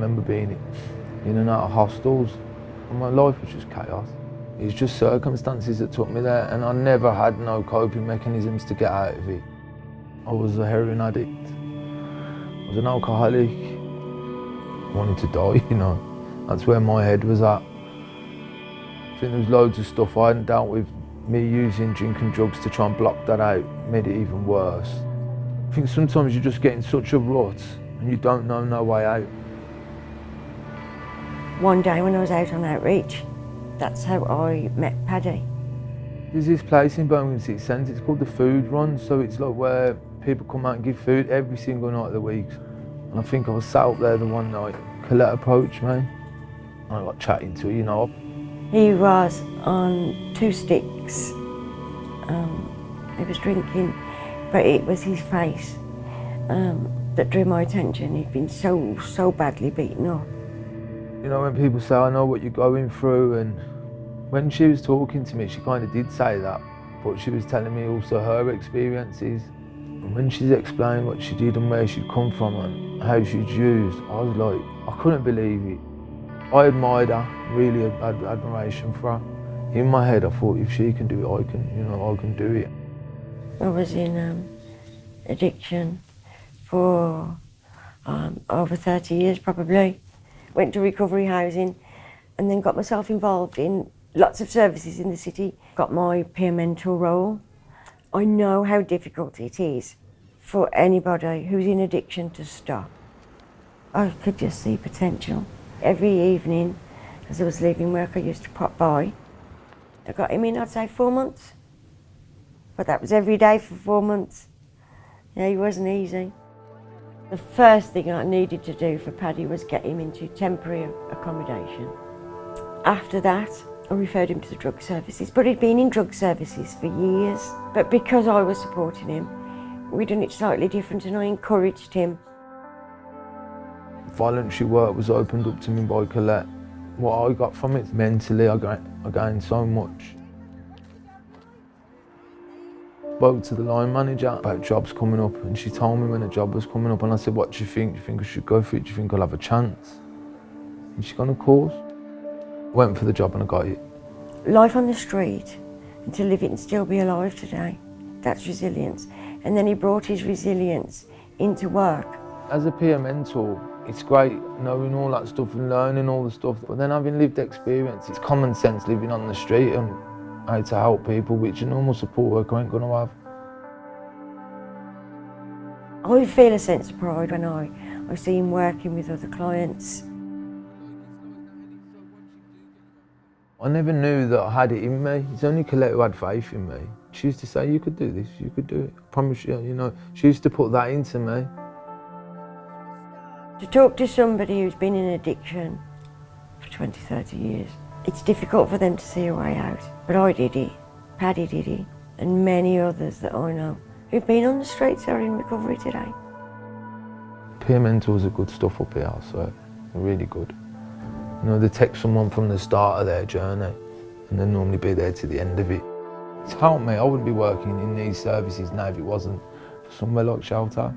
remember being in and out of hostels, and my life was just chaos. It's just circumstances that took me there, and I never had no coping mechanisms to get out of it. I was a heroin addict, I was an alcoholic, I wanted to die, you know. That's where my head was at. I think there was loads of stuff I hadn't dealt with. Me using drinking drugs to try and block that out made it even worse. I think sometimes you just get in such a rut and you don't know no way out. One day when I was out on outreach, that's how I met Paddy. There's this place in Birmingham City Centre, it's called the Food Run, so it's like where people come out and give food every single night of the week. And I think I was sat up there the one night, Colette approached me, and I got chatting to her, you know. He was on 2 sticks. He was drinking, but it was his face that drew my attention. He'd been so badly beaten up. You know, when people say, I know what you're going through, and when she was talking to me, she kind of did say that, but she was telling me also her experiences. And when she's explained what she did and where she'd come from and how she'd used, I was like, I couldn't believe it. I admired her, really had admiration for her. In my head, I thought, if she can do it, I can do it. I was in addiction for over 30 years probably. Went to recovery housing and then got myself involved in lots of services in the city. Got my peer mentor role. I know how difficult it is for anybody who's in addiction to stop. I could just see potential. Every evening, as I was leaving work, I used to pop by. I got him in, I'd say 4 months. But that was every day for 4 months. Yeah, he wasn't easy. The first thing I needed to do for Paddy was get him into temporary accommodation. After that, I referred him to the drug services, but he'd been in drug services for years. But because I was supporting him, we'd done it slightly different and I encouraged him. Voluntary work was opened up to me by Colette. What I got from it, mentally, I gained so much. Spoke to the line manager about jobs coming up, and she told me when a job was coming up, and I said, what do you think? Do you think I should go for it? Do you think I'll have a chance? And she gone, of course. Went for the job and I got it. Life on the street, and to live it and still be alive today, that's resilience. And then he brought his resilience into work. As a peer mentor, it's great knowing all that stuff and learning all the stuff, but then having lived experience, it's common sense living on the street and how to help people, which a normal support worker ain't going to have. I feel a sense of pride when I see him working with other clients. I never knew that I had it in me. It's only Colette who had faith in me. She used to say, you could do this, you could do it. I promise you, you know, she used to put that into me. To talk to somebody who's been in addiction for 20, 30 years, it's difficult for them to see a way out. But I did it, Paddy did it, and many others that I know who've been on the streets are in recovery today. Peer mentors are good stuff up here, so they're really good. You know, they take someone from the start of their journey and they'll normally be there to the end of it. It's helped me. I wouldn't be working in these services now if it wasn't for somewhere like Shelter.